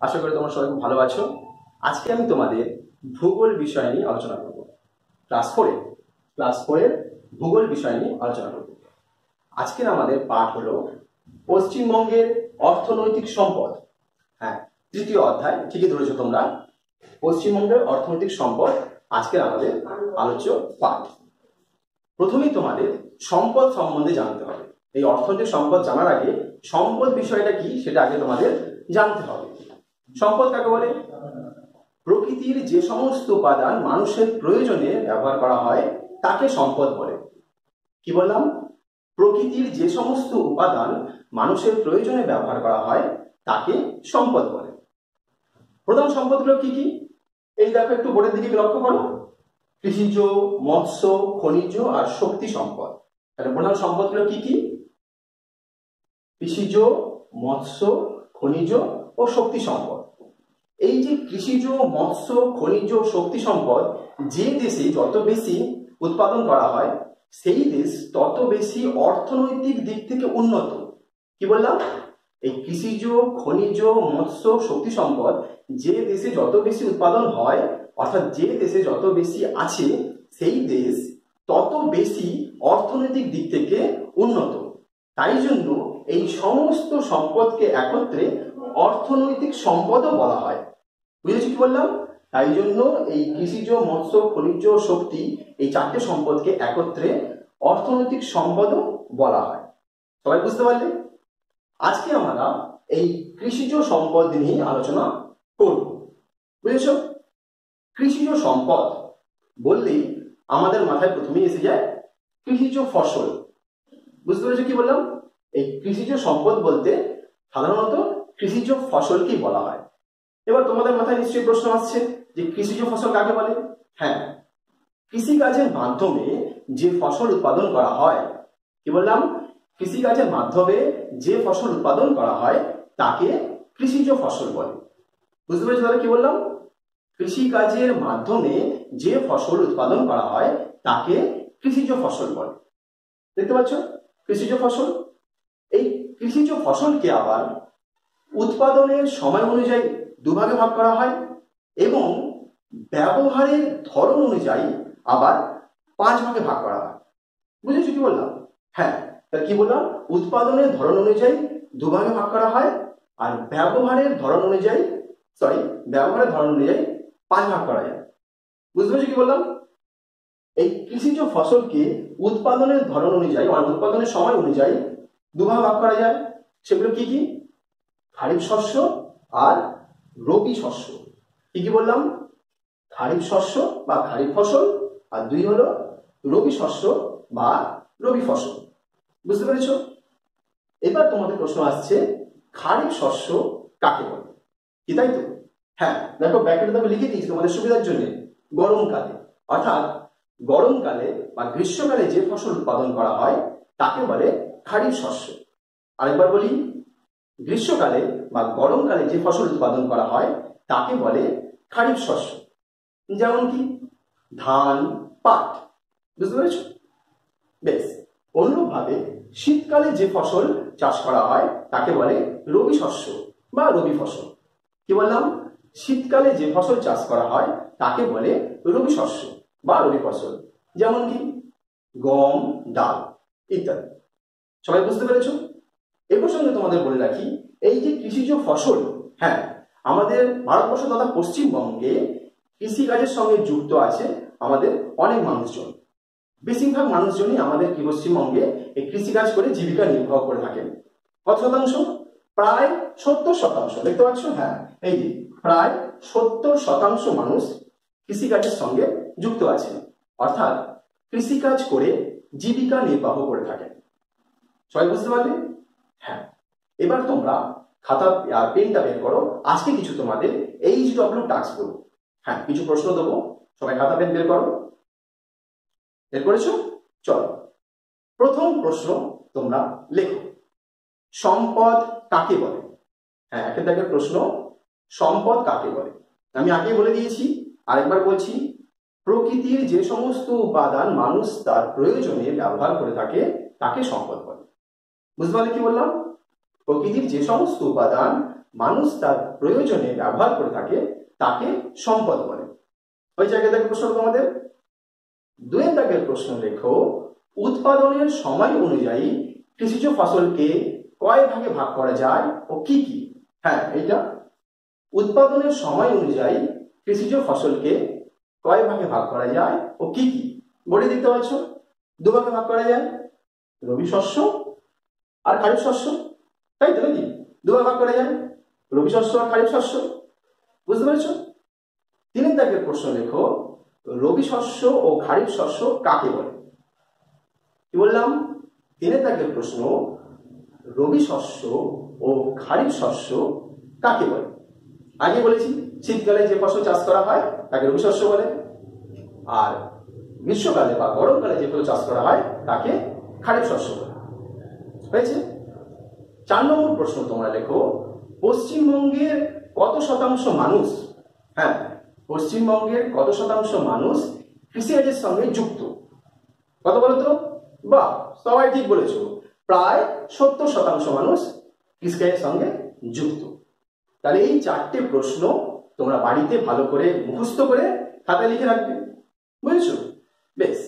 আশা করি তোমরা সবাই খুব ভালো আছো। আজকে আমি তোমাদের ভূগোল বিষয় নিয়ে আলোচনা করব। ক্লাস 4 এর ভূগোল বিষয় নিয়ে আলোচনা করব। আজকের আমাদের পাঠ হলো পশ্চিমবঙ্গের অর্থনৈতিক সম্পদ। হ্যাঁ, তৃতীয় অধ্যায়, ঠিকই ধরেছো তোমরা। পশ্চিমবঙ্গের অর্থনৈতিক সম্পদ আজকের আমাদের আলোচ্য পাঠ। প্রথমেই তোমাদের সম্পদ সম্বন্ধে জানতে হবে। এই অর্থনৈতিক সম্পদ জানার আগে সম্পদ বিষয়টা কি সেটা আগে তোমাদের জানতে হবে। সম্পদ কাকে বলে? প্রকৃতির যে সমস্ত উপাদান মানুষের প্রয়োজনে ব্যবহার করা হয় তাকে সম্পদ বলে। কি বললাম? প্রকৃতির যে সমস্ত উপাদান মানুষের প্রয়োজনে ব্যবহার করা হয় তাকে সম্পদ বলে। প্রধান সম্পদগুলো কি কি? এই দেখো, একটু বোর্ডের দিকে লক্ষ্য করো। কৃষিজ, মৎস্য, খনিজ আর শক্তি সম্পদ। তাহলে প্রধান সম্পদগুলো কি কি? কৃষিজ, মৎস্য, খনিজ ও শক্তি সম্পদ। এই যে কৃষিজ, মৎস্য, খনিজ, শক্তি সম্পদ যে দেশে যত বেশি উৎপাদন করা হয় সেই দেশ তত বেশি অর্থনৈতিক দিক থেকে উন্নত। কি বললাম? এই কৃষিজ, খনিজ, মৎস্য, শক্তি সম্পদ যে দেশে যত বেশি উৎপাদন হয়, অর্থাৎ যে দেশে যত বেশি আছে সেই দেশ তত বেশি অর্থনৈতিক দিক থেকে উন্নত। তাই জন্য এই সমস্ত সম্পদকে একত্রে অর্থনৈতিক সম্পদও বলা হয়। বুঝেছি কি বললাম? তাই জন্য এই কৃষিজ, মৎস্য, খনিজ, শক্তি এই চারটে সম্পদকে একত্রে অর্থনৈতিক সম্পদও বলা হয়। সবাই বুঝতে পারলে? আজকে আমরা এই কৃষিজ সম্পদ নিয়ে আলোচনা করব। বুঝেছ? কৃষিজ সম্পদ বললেই আমাদের মাথায় প্রথমেই এসে যায় কৃষিজ ফসল। বুঝতে পেরেছো কি বললাম? এই কৃষিজ সম্পদ বলতে সাধারণত কৃষিজ ফসলকেই বলা হয়। এবার তোমাদের মাথায় নিশ্চয়ই প্রশ্ন আসছে যে কৃষিজ ফসল কাকে বলে? হ্যাঁ, কৃষিকাজের মাধ্যমে যে ফসল উৎপাদন করা হয়, কি বললাম? কৃষিকাজের মাধ্যমে যে ফসল উৎপাদন করা হয় তাকে কৃষিজ ফসল বলে। বুঝতে পেরেছো তাহলে কি বললাম? কৃষিকাজের মাধ্যমে যে ফসল উৎপাদন করা হয় তাকে কৃষিজ ফসল বলে। দেখতে পাচ্ছ কৃষিজ ফসল। এই কৃষিজ ফসলকে আবার উৎপাদনের সময় অনুযায়ী দুভাগে ভাগ করা হয় এবং ব্যবহারের ধরন অনুযায়ী আবার 5 ভাগে ভাগ করা হয়। বুঝেছো কি বললাম? হ্যাঁ, তাহলে কি বললাম? উৎপাদনের ধরন অনুযায়ী দুভাগে ভাগ করা হয় আর ব্যবহারের ধরন অনুযায়ী 5 ভাগ করা যায়। বুঝতে পেরেছো কি বললাম? এই কৃষিজ ফসলকে উৎপাদনের ধরন অনুযায়ী আর উৎপাদনের সময় অনুযায়ী দুভাগে ভাগ করা যায়। সেগুলো কি কি? খারিফ শস্য আর রবি শস্য। কি কি বললাম? খারিফ শস্য বা খারিফ ফসল, আর 2 হলো রবি শস্য বা রবি ফসল। বুঝতে পেরেছ? এবার তোমাদের প্রশ্ন আসছে খারিফ শস্য কাকে বলে? কি তাই তো? হ্যাঁ, দেখো ব্র্যাকেটে আমি লিখে দিয়েছি তোমাদের সুবিধার জন্য। গরমকালে, অর্থাৎ গরমকালে বা গ্রীষ্মকালে যে ফসল উৎপাদন করা হয় তাকে বলে খারিফ শস্য। আরেকবার বলি, গ্রীষ্মকালে বা গরমকালে যে ফসল উৎপাদন করা হয় তাকে বলে খারিফ শস্য। যেমন কি ধান, পাট। বুঝতে পেরেছ? বেশ। অনুরূপভাবে শীতকালে যে ফসল চাষ করা হয় তাকে বলে রবি শস্য বা রবি ফসল। কি বললাম? শীতকালে যে ফসল চাষ করা হয় তাকে বলে রবি শস্য বা রবি ফসল। যেমন কি গম, ডাল ইত্যাদি। সবাই বুঝতে পেরেছ? এ প্রসঙ্গে তোমাদের বলে রাখি, এই যে কৃষিজ ফসল, হ্যাঁ, আমাদের ভারতবর্ষ তথা পশ্চিমবঙ্গে কৃষিকাজের সঙ্গে যুক্ত আছে আমাদের অনেক মানুষজন। বেশিরভাগ মানুষজনই আমাদের পশ্চিমবঙ্গে এই কৃষিকাজ করে জীবিকা নির্বাহ করে থাকেন। কত শতাংশ? প্রায় 70%। দেখতে পাচ্ছ? হ্যাঁ, এই যে প্রায় 70% মানুষ কৃষিকাজের সঙ্গে যুক্ত আছেন, অর্থাৎ কৃষিকাজ করে জীবিকা নির্বাহ করে থাকেন। সবাই বুঝতে পারলে? হ্যাঁ, এবার তোমরা খাতা আর পেনটা বের করো। আজকে কিছু তোমাদের HW টাস্ক দেবো। হ্যাঁ, কিছু প্রশ্ন দেবো। সবাই খাতা পেন বের করো। বের করেছো? চলো, প্রথম প্রশ্ন তোমরা লেখো, সম্পদ কাকে বলে? হ্যাঁ, একের দাগের প্রশ্ন, সম্পদ কাকে বলে? আমি আগে বলে দিয়েছি, আরেকবার বলছি, প্রকৃতির যে সমস্ত উপাদান মানুষ তার প্রয়োজনে ব্যবহার করে থাকে তাকে সম্পদ বলে। বুঝতে পারলে কি বললাম? প্রকৃতির যে সমস্ত উপাদান মানুষ তার প্রয়োজনে ব্যবহার করে থাকে তাকে সম্পদ বলে। ওই জায়গায় দেখো প্রশ্ন তোমাদের 2 দাগের প্রশ্ন লেখো, উৎপাদনের সময় অনুযায়ী কৃষিজ ফসলকে কয় ভাগে ভাগ করা যায় ও কি কি? হ্যাঁ, এইটা উৎপাদনের সময় অনুযায়ী কৃষিজ ফসলকে কয় ভাগে ভাগ করা যায় ও কি কি? বলে দেখতে পাচ্ছ 2 ভাগে ভাগ করা যায়, রবি শস্য আর খারিফ শস্য, তাই তো নাকি? 2 ভাগে ভাগ করা যায়, রবি শস্য আর খারিফ শস্য। বুঝতে পেরেছ? 3 দাগের প্রশ্ন লেখো, রবি শস্য ও খারিফ শস্য কাকে বলে? কি বললাম? 3 দাগের প্রশ্ন, রবি শস্য ও খারিফ শস্য কাকে বলে? আগে বলেছি শীতকালে যে ফসল চাষ করা হয় তাকে রবি শস্য বলে, আর গ্রীষ্মকালে বা গরমকালে যে ফসল চাষ করা হয় তাকে খারিফ শস্য বলে। হয়েছে? 4 নম্বর প্রশ্ন তোমরা লেখো, পশ্চিমবঙ্গের কত শতাংশ মানুষ, হ্যাঁ, পশ্চিমবঙ্গের কত শতাংশ মানুষ কৃষিকাজের সঙ্গে যুক্ত? কত বলো তো? বাহ, সবাই ঠিক বলেছো, প্রায় 70% মানুষ কৃষিকাজের সঙ্গে যুক্ত। তাহলে এই 4টে প্রশ্ন তোমরা বাড়িতে ভালো করে মুখস্থ করে খাতায় লিখে রাখবে। বুঝেছো? বেশ,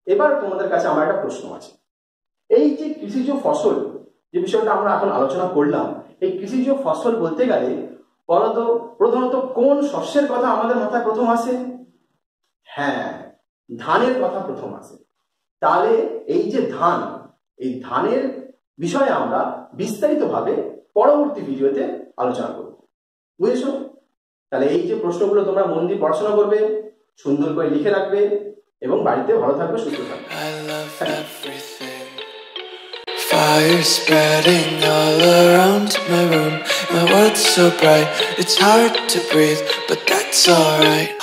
এবার তোমাদের কাছে আমার একটা প্রশ্ন আছে। এই যে কৃষিজ ফসল যে বিষয়টা আমরা এখন আলোচনা করলাম, এই কৃষিজ ফসল বলতে গেলে প্রধানত কোন শস্যের কথা আমাদের মাথায় প্রথম আসে? হ্যাঁ, ধানের কথা প্রথম আসে। তাহলে এই যে ধান, এই ধানের বিষয়ে আমরা বিস্তারিতভাবে পরবর্তী ভিডিওতে আলোচনা করব। বুঝেছো? তাহলে এই যে প্রশ্নগুলো তোমরা মন দিয়ে পড়াশোনা করবে, সুন্দর করে লিখে রাখবে এবং বাড়িতে ভালো থাকবে, সুস্থ থাকবে। Fire spreading all around my room. My world's so bright, it's hard to breathe, but that's alright.